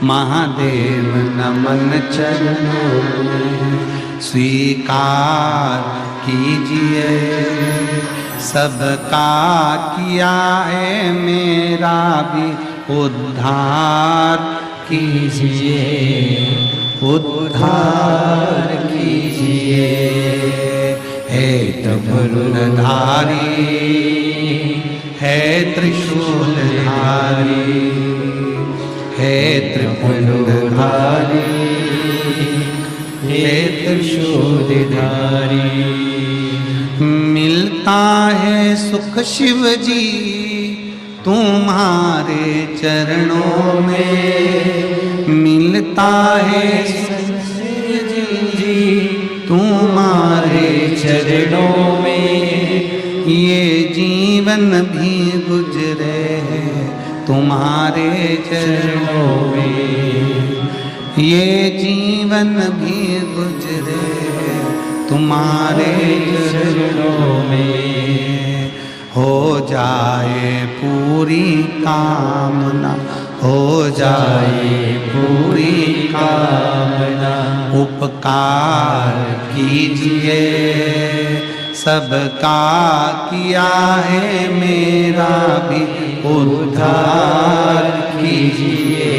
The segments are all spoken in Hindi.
महादेव नमन चरणों में स्वीकार कीजिए। सबका किया है मेरा भी उद्धार कीजिए, उद्धार कीजिए। हे त्रिपुरधारी, है त्रिशूलधारी, हे त्रिपुरधारी, हे त्रिशूलधारी। मिलता है सुख शिव जी तुम्हारे चरणों में, मिलता है सुख शिव जी तुम्हारे चरणों में। ये जीवन भी गुजरे है तुम्हारे चरणों में, ये जीवन भी गुजरे तुम्हारे चरणों में। हो जाए पूरी कामना, हो जाए पूरी कामना। उपकार कीजिए, सबका किया है मेरा भी उद्धार कीजिए,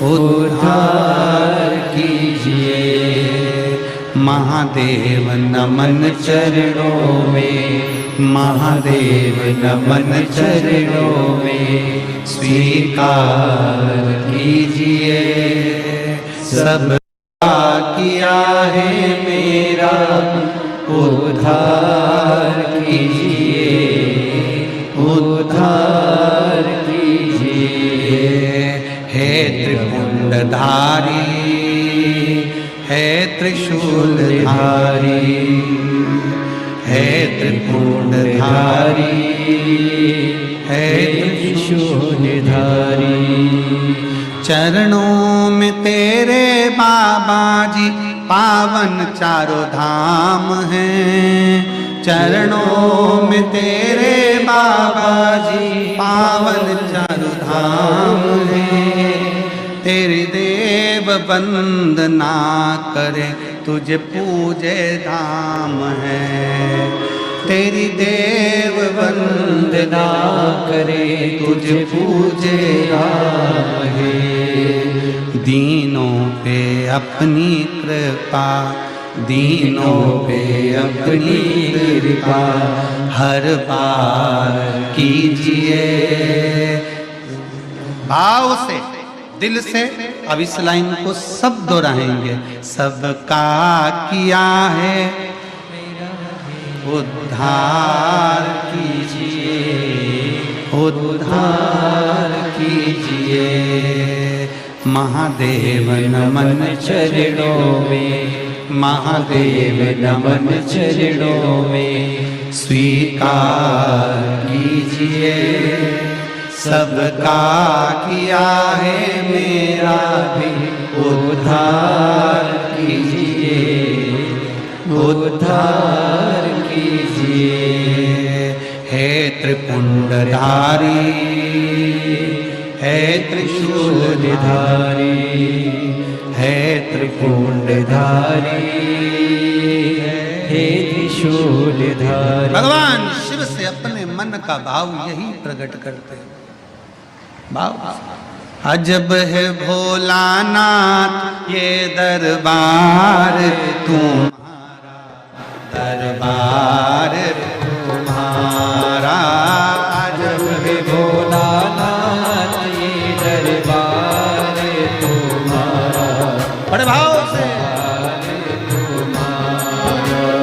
उद्धार कीजिए। महादेव नमन चरणों में, महादेव नमन चरणों में स्वीकार कीजिए। सबका किया है मेरा उद्धार कीजिए, उद्धार कीजिए। हे त्रिपुंडधारी, है त्रिशूलधारी, है त्रिपुंडधारी, है त्रिशूलधारी। चरणों में तेरे बाबा जी पावन चारों धाम हैं, चरणों में तेरे बाबा जी पावन चारों धाम हैं। तेरी देव वंदना करे तुझे पूजे धाम है, तेरी देव वंदना करे तुझे पूजे धाम है। दीनों पे अपनी कृपा, दीनों पे अपनी कृपा हर बार कीजिए। भाव से, दिल से अब इस लाइन को सब दोहराएंगे। सबका किया है उद्धार कीजिए, उद्धार कीजिए। महादेव नमन चरणों में, महादेव नमन चरणों में स्वीकार कीजिए। सबका किया है मेरा भी उद्धार कीजिए, उद्धार कीजिए। हे त्रिपुंडधारी, है त्रिशूलधारी, है त्रिपुंडधारी, हे त्रिशूलधारी। भगवान शिव से अपने मन का भाव यही प्रकट करते हैं। भाव अजब है भोलानाथ ये दरबार तुम्हारा, दरबार तुम्हारा। अजब है भोलानाथ ये दरबार तुम्हारा, बड़े भाव से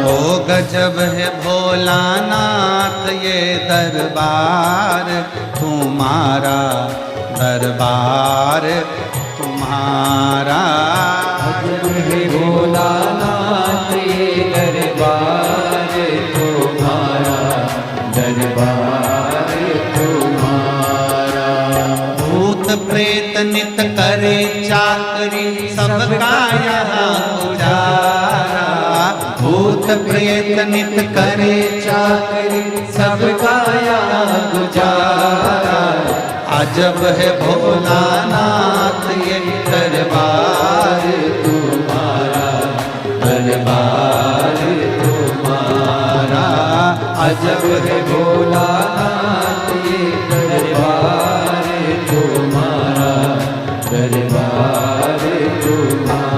ओ गजब है भोलानाथ ये दरबार तुम्हारा, दरबार तुम्हारा। अजब है भोलानाथ ये दरबार तुम्हारा, दरबार तुम्हारा। भूत प्रेत नित करे चाकरी सबका यहाँ गुजारा, भूत प्रेत नित करे चाकरी सबका यहाँ गुजारा। अजब है भोलानाथ अजब है भोलानाथ ये दरबार तुम्हारा, दरबार तुम्हारा।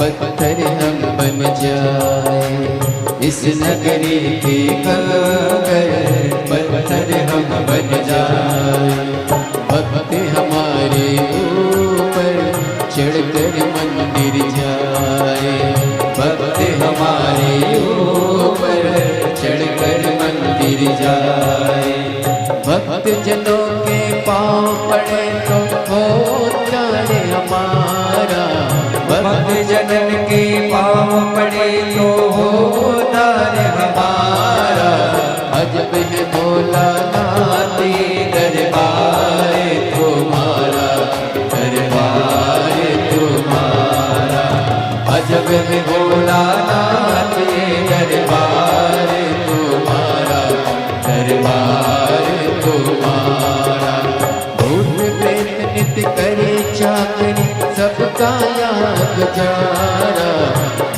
पत्थर हम बन जाए, इस नगरी के कंकर पत्थर हम बन जाए। भक्त हमारे ऊपर चढ़कर मंदिर जाए, भक्त हमारे ऊपर चढ़कर मंदिर जाए। भक्त जनों के पाँव पड़े तो होता है हमारा, भक्त जनन के पाँव पड़े तो होता है हमारा। अजब है भोलानाथ ये दरबार तुम्हारा, दरबार तुम्हारा। अजब है भोलानाथ ये दरबार तुम्हारा, दरबार तुम्हारा। भूत प्रेत नित्य करे चाकरी सबका यहाँ गुजारा,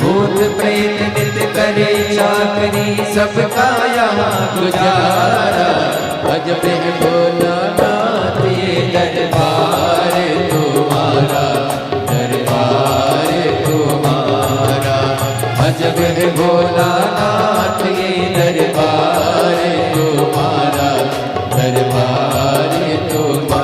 भूत प्रेत नित्य करे चाकरी सबका यहाँ गुजारा। अजब है भोलानाथ ये दरबार तुम्हारा, दरबार तुम्हारा। अजब है भोलानाथ ये दरबार तुम्हारा, दरबार तुम्हारा।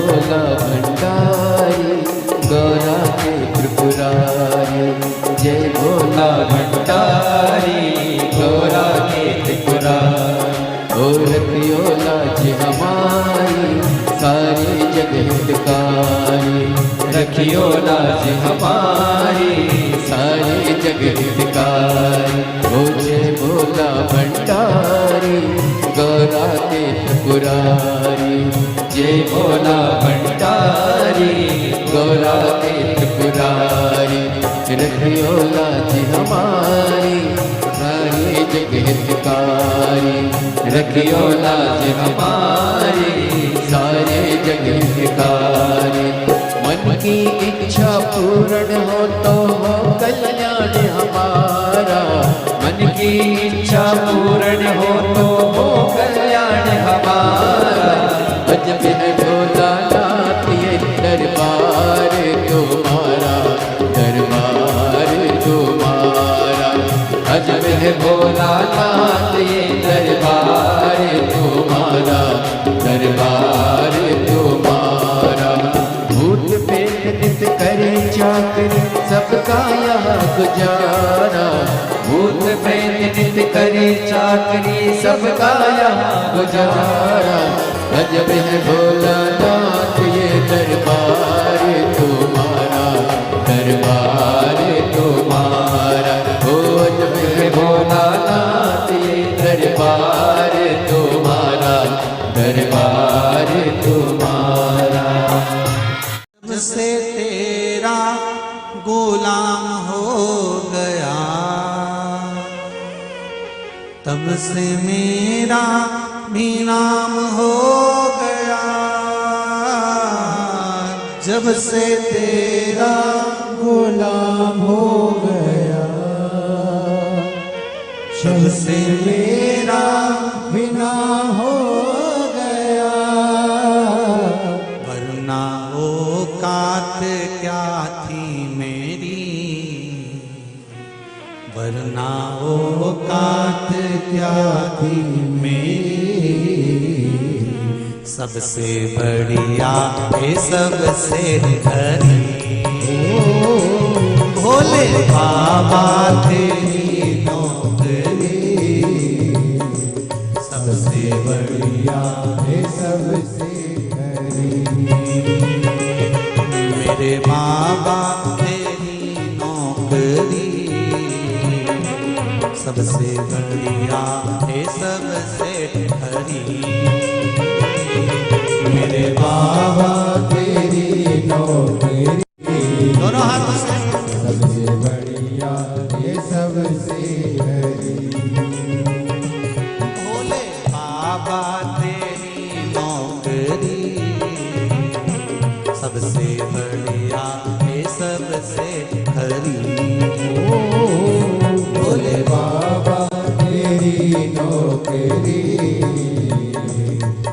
भोला भंडारी गौरा के त्रिपुरारी, जय भोला भंडारी गौरा के त्रिपुरारी। ओ रखियो लाज हमारी सारी जग हितकारी, रखियो लाज हमारी सारी जग हितकारी। ओ जय भोला भंडारी गौरा के त्रिपुरारी, जय भोला भंडारी गौरा के त्रिपुरारी। रखियो लाज हमारी सारी जग हितकारी, रखियो लाज हमारी सारे जग हितकारी। मन की इच्छा पूर्ण हो तो हो कल्याण हमारा, मन की इच्छा पूर्ण हो तो हो कल्याण हमारा। अजब है भोलानाथ ये दरबार तुम्हारा, दरबार तुम्हारा। अजब है भोलानाथ ये दरबार तुम्हारा, दरबार तुम्हारा। भूत प्रेत नित करे चाकरी सबका यहाँ गुजारा, भूत प्रेत नित करे चाकरी सबका यहाँ गुजारा। अजब है भोलानाथ ये दरबार तुम्हारा, दरबार तुम्हारा। ओ अजब है भोलानाथ ये दरबार तुम्हारा, दरबार तुम्हारा। जब से तेरा गुलाम हो गया, तब से मेरा भी नाम हो गया। जब से तेरा गुलाम हो गया, जब से मेरा भी नाम हो गया। वरना औकात क्या थी मेरी, वरना औकात क्या थी मेरी। सबसे बढ़िया है सबसे हरी, भोले बाबा तेरी नौकरी। सबसे बढ़िया है सबसे हरी, मेरे बाबा तेरी नौकरी। सबसे बढ़िया है सबसे हरी, मेरे बाबा तेरी नौकरी। दोनों हाथों से सबसे बढ़िया ये सबसे हरी, भोले बाबा तेरी नौकरी। सबसे बढ़िया ये सबसे हरी, भोले बाबा तेरी नौकरी।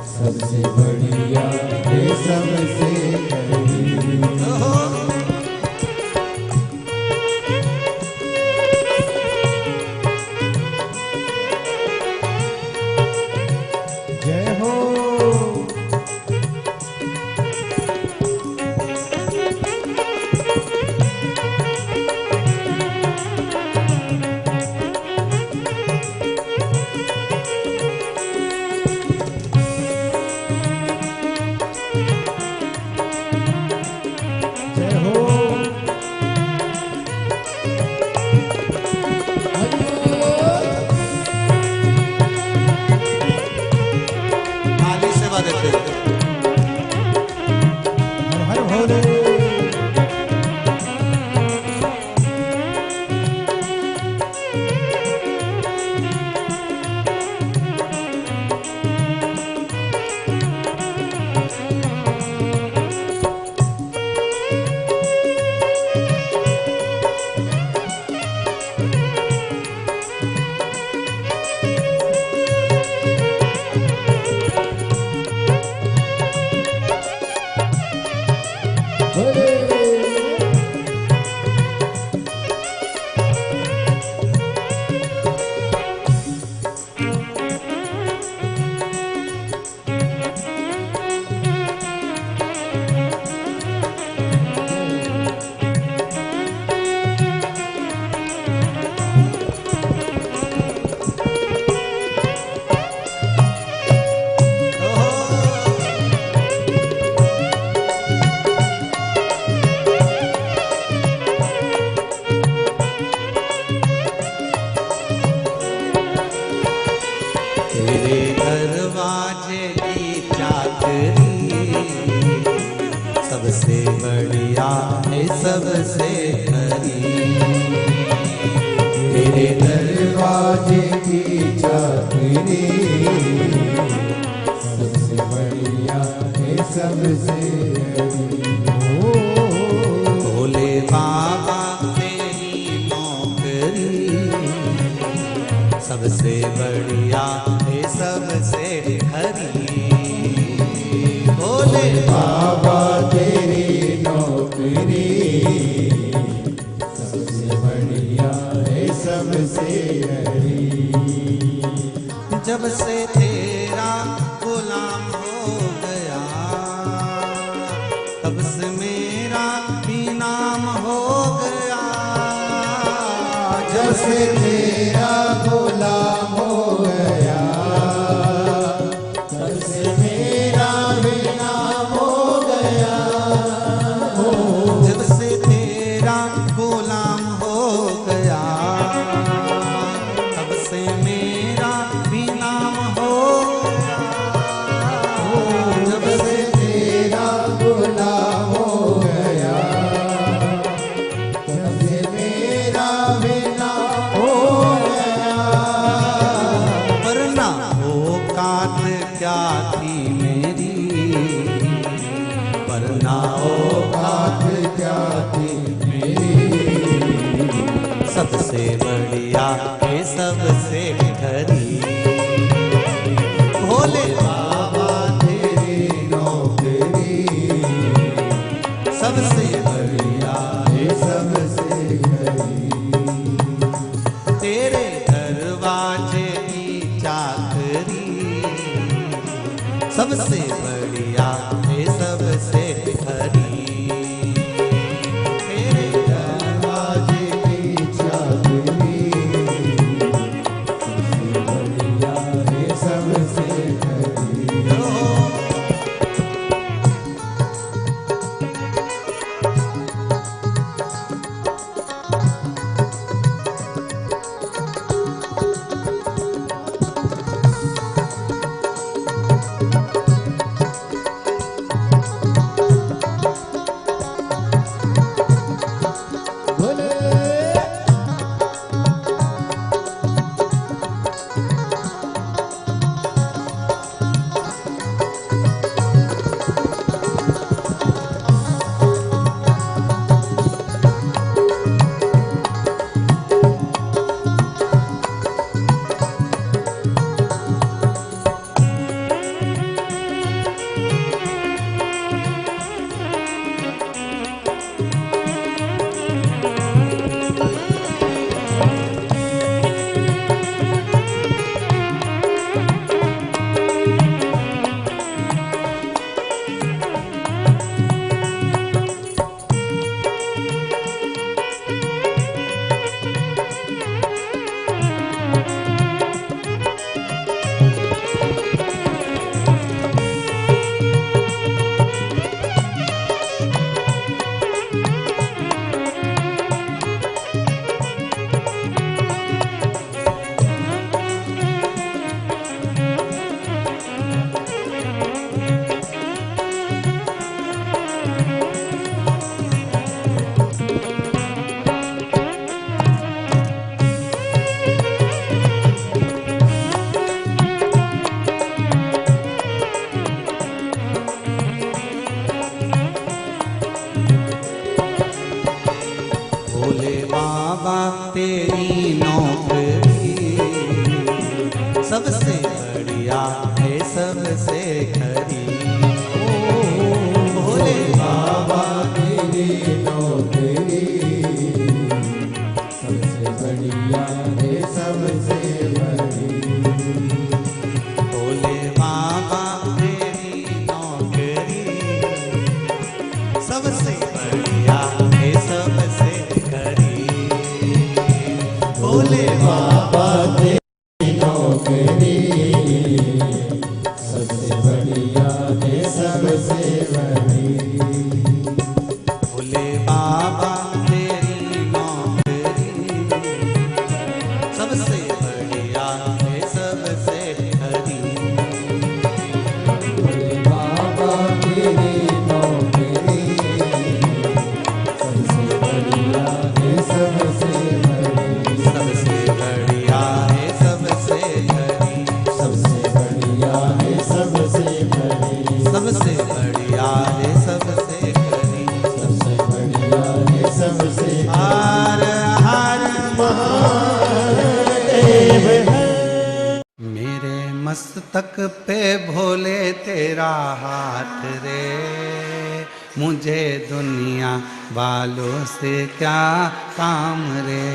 सबसे बढ़िया ये सबसे हरी। जय हो सबसे खरी। तेरे दरवाजे की चाकरी सबसे बढ़िया है सबसे भोले बाबा तेरी नौकरी सबसे बढ़िया है सबसे खरी। भोले बाबा तेरी नौकरी सबसे बढ़िया है सबसे हरी। जब से तेरा गुलाम हो गया तब से मेरा भी नाम हो गया। जब से तेरा गुलाम हो गया तब से मेरा भी नाम हो गया। जब से तेरा गुलाम हो गया तब से मेरा भी नाम हो गया। जब से तेरा गुलाम हो गया तब से मेरा भी नाम हो गया। वरना औकात क्या थी मेरी, वरना औकात क्या थी मेरी सबसे बढ़िया है सबसे खरी। भोले बाबा तेरी नौकरी सबसे बढ़िया है सबसे हरी। तेरे दरवाजे की चाकरी सबसे बढ़िया है सबसे खरी। तेरे दरवाजे की चाकरी सबसे बढ़िया है सबसे हरी। भोले बाबा तेरी नौकरी सबसे बढ़िया है सबसे खरी। भोले बाबा तेरी नौकरी सबसे बढ़िया है सबसे हरी। भोले बाबा तेरी नौकरी सबसे बढ़िया है सबसे खरी। भोले बाबा तेरी नौकरी सबसे बढ़िया है सबसे हरी। भोले बाबा तेरी नौकरी सबसे बढ़िया है सबसे खरी। बाबा तेरी नौकरी बढ़िया है सबसे करीब, सबसे बढ़िया है सबसे हर हर महादेव है। मेरे मस्तक पे भोले तेरा हाथ रे, मुझे दुनिया वालों से क्या काम रे।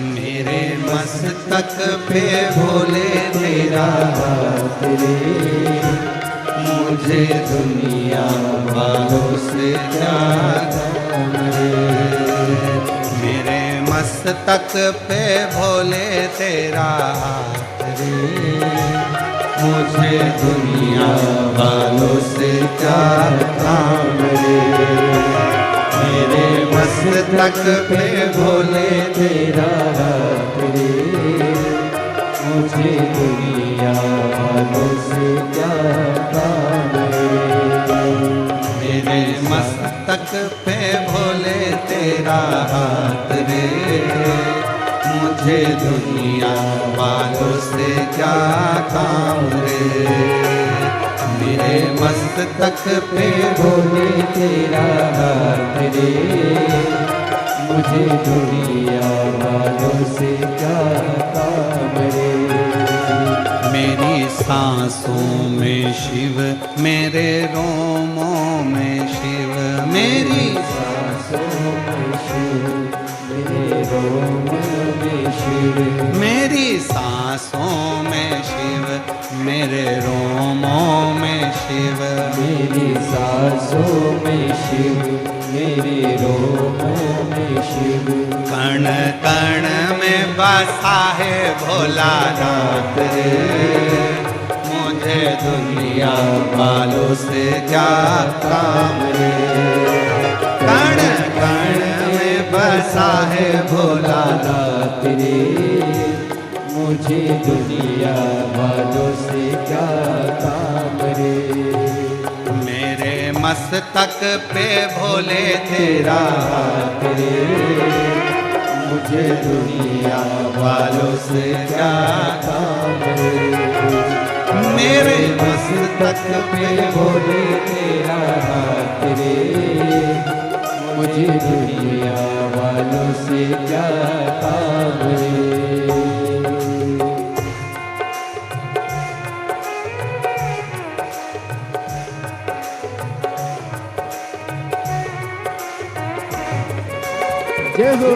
मेरे मस्तक पे भोले तेरा हाथ रे, मुझे दुनिया वालों से क्या काम रे। मेरे मस्तक पे भोले तेरा हाथ रे, मुझे दुनिया वालों से क्या काम रे। मेरे मस्तक पे भोले तेरा हाथ रे, मुझे दुनिया वालों से क्या काम रे। मेरे मस्तक पे भोले तेरा हाथ रे, मुझे दुनिया वालों से क्या काम रे। मेरे मस्तक पे भोले तेरा हाथ रे, मुझे दुनिया वालों से क्या काम रे। मेरी सांसों में शिव, मेरे रोमों में शिव, मेरी सांसों में शिव, मेरे रोमों में शिव, मेरी सांसों में शिव, मेरे रोमों में शिव, मेरी सांसों में शिव, मेरे रोमों में शिव। कण कण में बसा है भोलानाथ रे, मुझे दुनिया वालों से क्या काम रे। कण कण में बसा है भोलानाथ रे, मुझे दुनिया वालों से क्या काम रे। मेरे मस्तक पे भोले तेरा हाथ रे, मुझे दुनिया वालों से क्या काम रे। मेरे मस्तक पे भोले तेरा हाथ रे, मुझे दुनिया वालों से क्या काम रे। जय हो।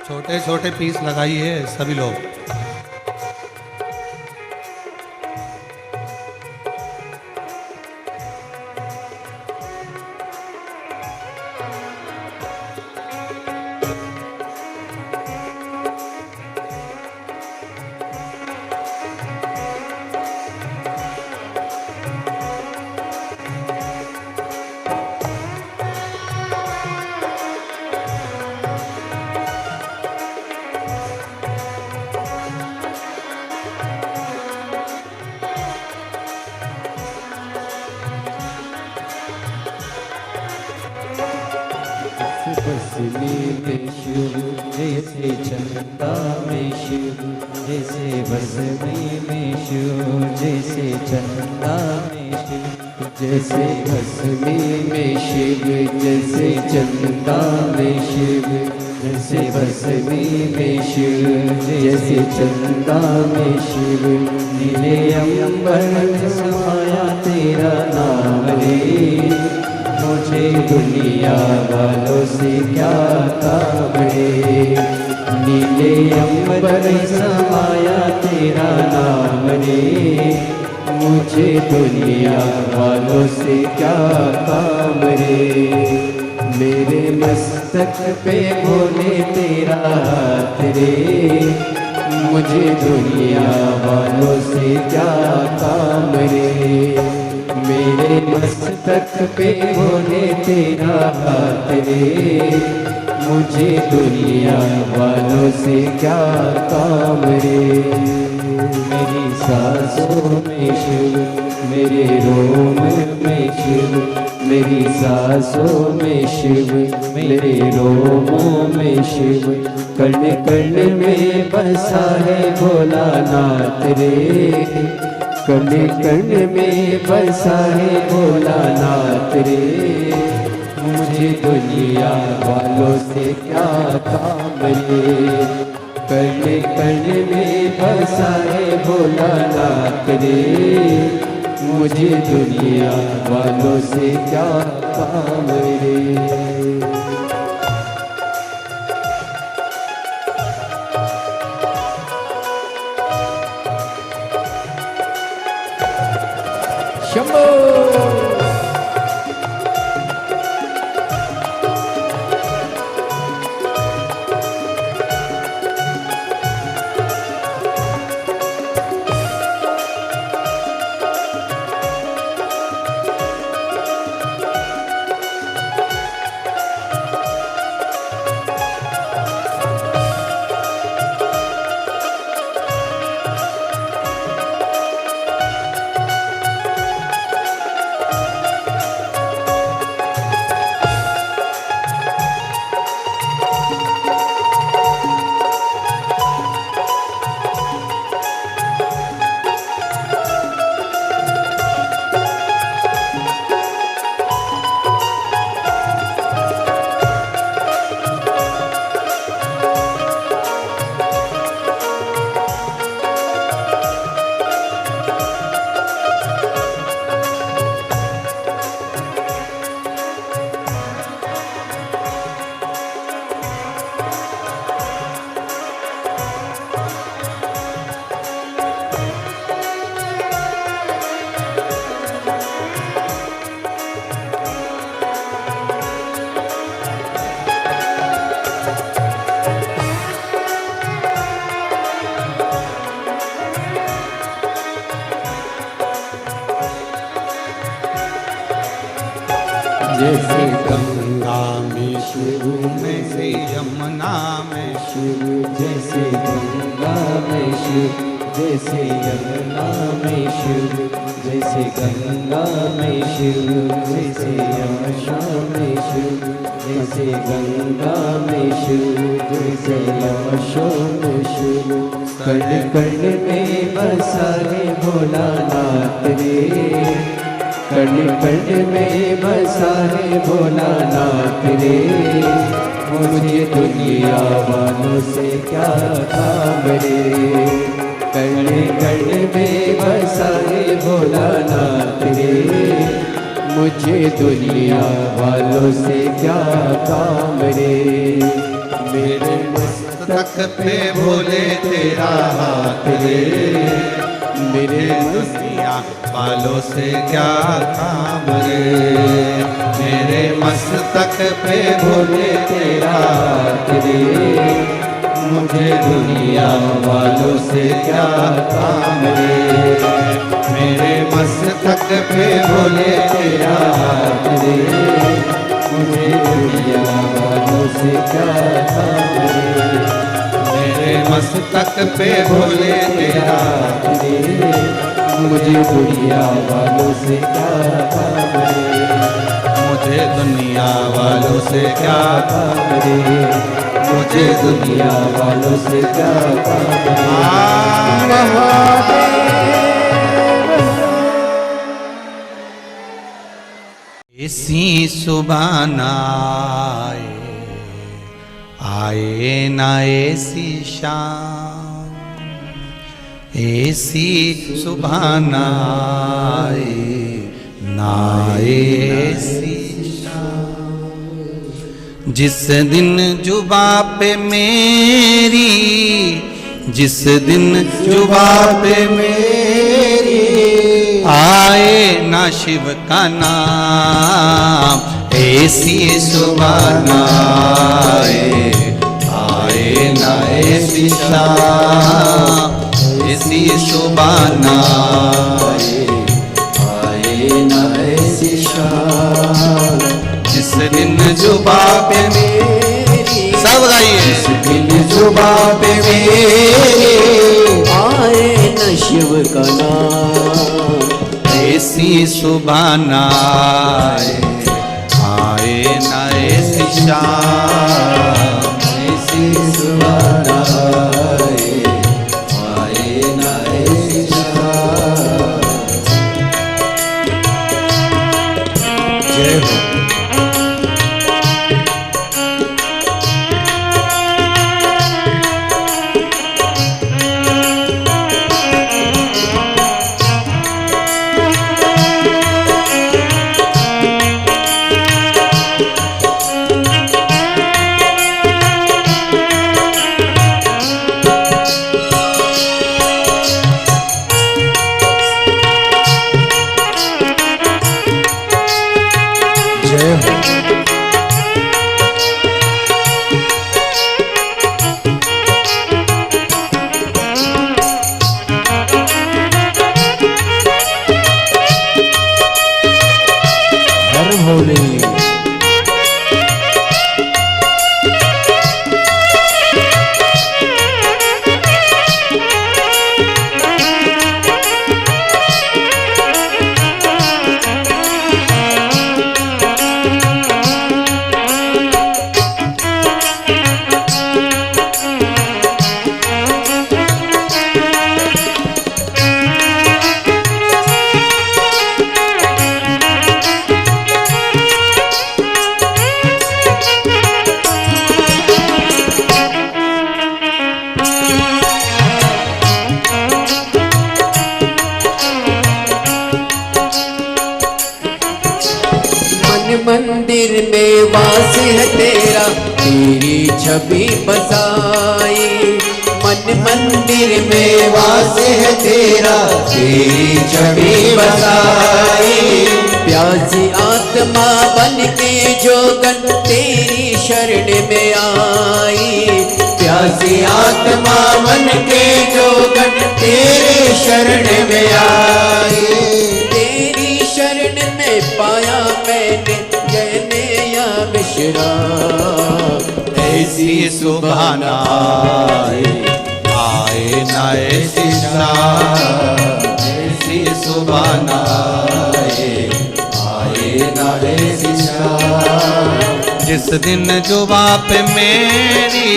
छोटे छोटे पीस लगाइए सभी लोग। में शिव, जैसे चंदा में शिव, जैसे भस्मी में शिव, जैसे चंदा में शिव, जैसे भस्मी में शिव, जैसे चंदा में शिव, जैसे भस्मी में शिव, जैसे चंदा में शिव, नीले अंबर में समाया तेरा नाम रे, मुझे दुनिया वालों से क्या काम रे, नीले अंबर में समाया तेरा नाम रे, मुझे दुनिया वालों से क्या काम रे, मेरे मस्तक पे भोले तेरा हाथ रे, मुझे दुनिया वालों से क्या काम रे, मेरे मस्तक पे भोले तेरा हाथ रे, मुझे दुनिया वालों से क्या काम रे, मेरी सांसों में शिव, मेरे रोम में शिव, मेरी सांसों में शिव, मेरे रोमों में शिव, कण कण में बसा है भोलानाथ रे, कण कण में बसा है भोलानाथ रे, मुझे दुनिया वालों से क्या काम रे, कण कण में बसा है भोलानाथ रे, मुझे दुनिया वालों से क्या काम रे। शंभो जैसे गंगा में शिव, जैसे यमुना में शिव, जैसे गंगा में शिव, जैसे यमुना में शिव, जैसे गंगा में शिव, जैसे यमुना में शिव, जैसे गंगा में शिव, जैसे यमुना में शिव, कण कण में बसा है भोलानाथ रे, कण कण में बसा है भोलानाथ रे, मुझे दुनिया वालों से क्या काम रे, कण कण में बसा है भोलानाथ रे, मुझे दुनिया वालों से क्या काम रे, मेरे मस्तक पे भोले तेरा हाथ रे, मेरे दुनिया वालों से क्या काम रे, मेरे मस्तक पे भोले तेरा हाथ रे, मुझे दुनिया वालों से क्या काम रे, मेरे मस्तक पे भोले तेरा हाथ रे, मुझे दुनिया वालों से क्या काम रे, मेरे मस्तक पे भोले तेरा हाथ रे, मुझे दुनिया वालों से क्या काम रे, मुझे दुनिया वालों से क्या काम रे। मुझे दुनिया वालों से क्या पाना। ऐसी सुबह न आए ना ऐसी शाम, ऐसी सुबह न आए ना ऐसी शाम। जिस दिन जुबा पे मेरी, जिस दिन जुबा पे मेरी आए ना शिव का नाम, ऐसी सुबह न आए ना ऐसी शाम, ऐसी सुबह न आए ना ऐसी शाम। जिस दिन जुबा पे मेरी, सब गाइए, जिस दिन जुबा पे मेरी आए न शिव का नाम, ऐसी सुबह न आए ना ऐसी शाम, ऐसी सुबह न आए न ऐसी शाम। जय हो। मंदिर में वास है तेरा, तेरी छवि बसाई। मन मंदिर में वास है तेरा, तेरी छवि बसाई। प्यासी आत्मा बन के जोगन तेरी शरण में आई। प्यासी आत्मा बन के जोगन तेरी शरण में आई। तेरी शरण में पाया मैंने जैने या विश्राम। ऐसी सुबह न आए ना ऐसी शाम, ऐसी सुबह न आए ना ऐसी शाम। जिस दिन जुबा पे मेरी,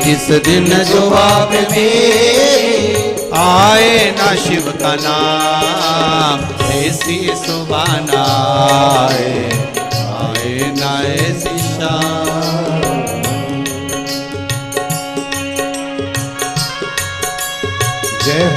जिस दिन जुबा पे मेरी आए ना शिव का नाम, ऐसी सुबह न आए ना ऐसी शाम। जय हो।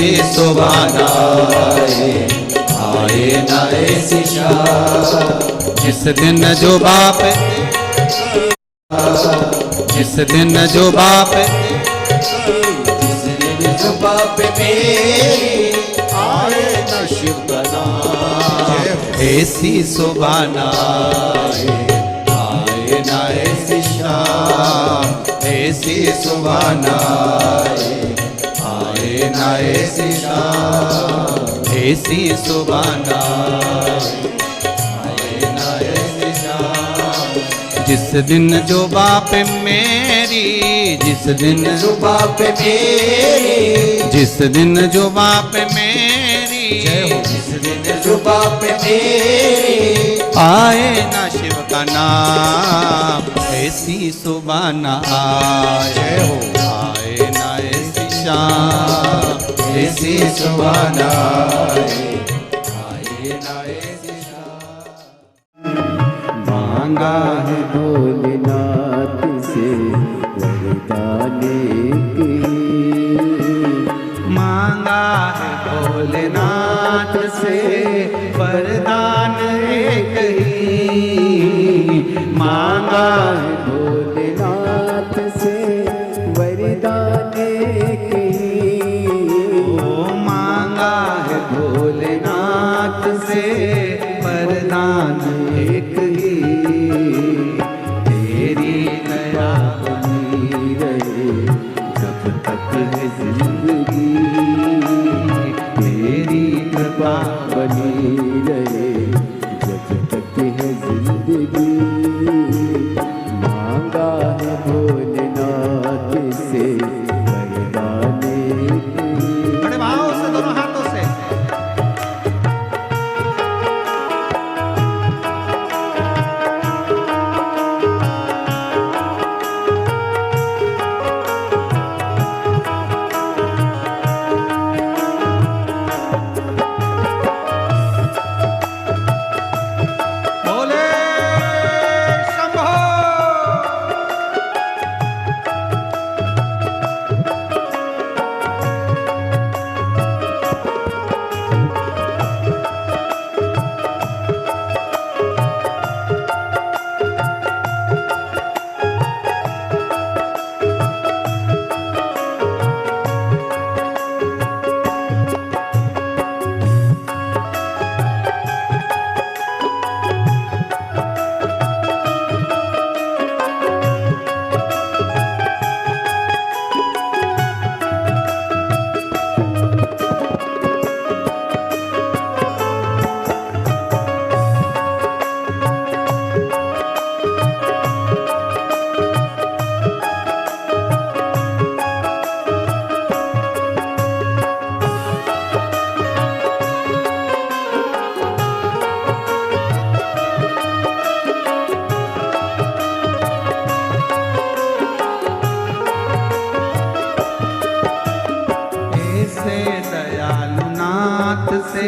ऐसी सुभान आए ना ऐसी शाम। जिस दिन जो बाप जिस दिन जो बाप जिस दिन जो बाप मेरे आए न शिव का नाम। ऐसी सुभान आए ना ऐसी शाम। ऐसी सुभान आए ना ऐसी शाम। ऐसी सुभान आए ना ऐसी शाम। जिस दिन जो बाप मेरी जिस दिन जो बाप मेरे जिस दिन जो बाप मेरी जिस दिन जो बाप मेरे आए ना शिव का नाम। ऐसी सुभान आए आए ना ऐसी शाम। ऐसी सुभान आए ना ऐसी शाम। मांगा है भोलेनाथ से वरदान मांगा है भोलेनाथ से वरदान एक ही। मांगा है भोलेनाथ से वरदान ओ मांगा है भोलेनाथ से वरदान एक ही। तेरी दया बनी रहे जब तक है जिंदगी। तेरी कृपा बनी रहे जब तक है जिंदगी। मांगा है भोलेनाथ से वरदान बड़े भाव से दोनों हाथों से बोले शंभो। ऐसे दयालु नाथ से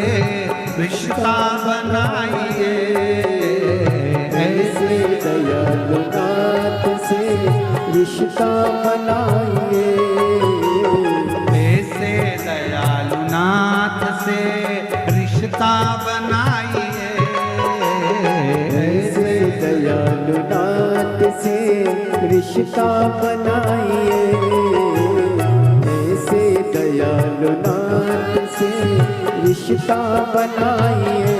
रिश्ता बनाइए। ऐसे दयालु नाथ से रिश्ता बनाइए। ऐसे दयालु नाथ से रिश्ता बनाइए। ऐसे दयालु नाथ से रिश्ता बनाइए। ऐसे दयालु नाथ से रिश्ता बनाइए।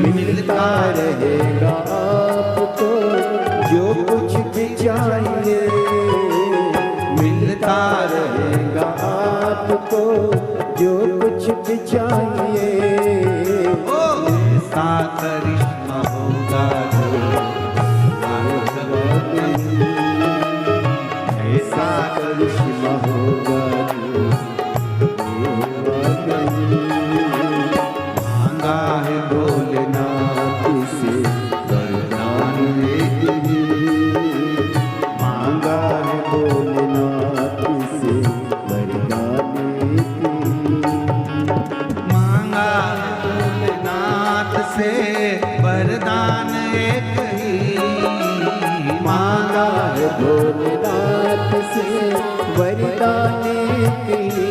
मिलता रहेगा आपको जो कुछ भी चाहिए। मिलता रहेगा आपको जो कुछ भी चाहिए। ऐसा करिश्मा होगा जो ऐसा करिश्मा होगा मांगा है भोलेनाथ से वरदान एक ही। मांगा है भोलेनाथ से वरदान एक ही। मांगा है भोलेनाथ से वरदान एक ही। मांगा है भोलेनाथ से वरदान एक ही।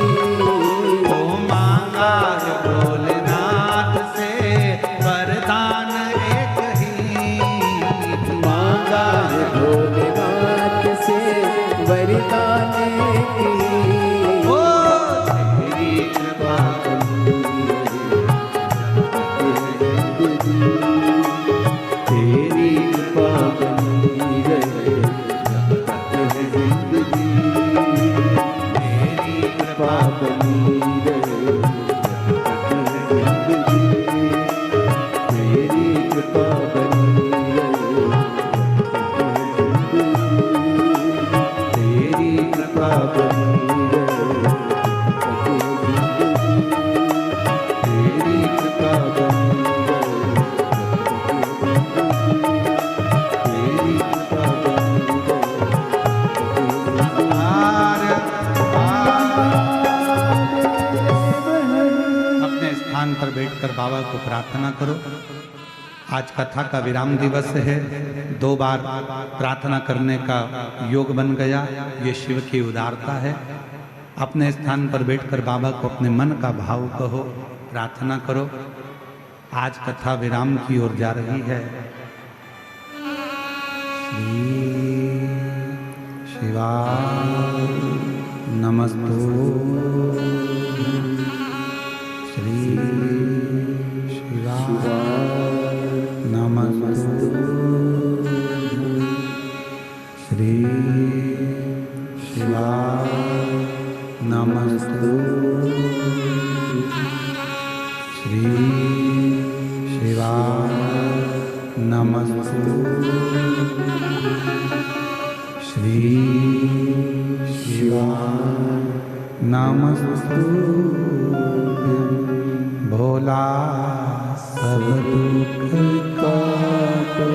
स्थान पर बैठकर बाबा को प्रार्थना करो। आज कथा का विराम दिवस है, 2 बार प्रार्थना करने का योग बन गया। ये शिव की उदारता है। अपने स्थान पर बैठकर बाबा को अपने मन का भाव कहो, प्रार्थना करो। आज कथा विराम की ओर जा रही है। श्री शिवाय नमस्तु। श्री शिवाय नमस्तु। श्री शिवाय नमस्तु। श्री शिवाय नमस्तु। श्री शिवाय नमस्तु। भोला सब दुख काटो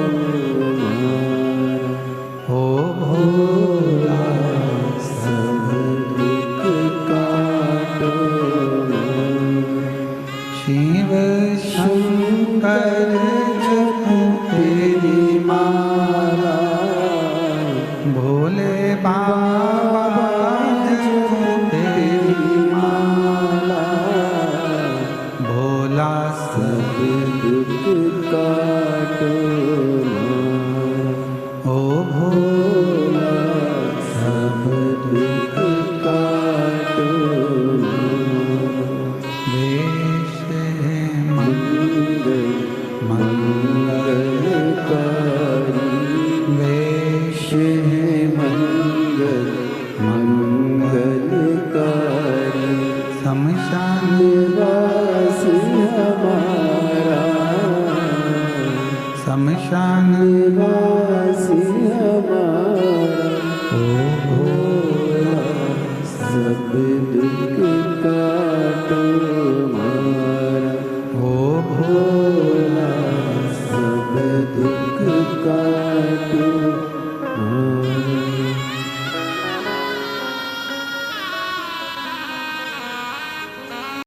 ओ भोला सब दुख काटो। शिव शंकर जपो तेरी माला, भोले बाबा जपो तेरी माला। भोला सब दुख काटो ओ भोला सब दुख काटो। वेश है मंगल मंगलकारी, वेश हे मंगल मंगलकारी। शमशान निवास हमारा, शमशान निवास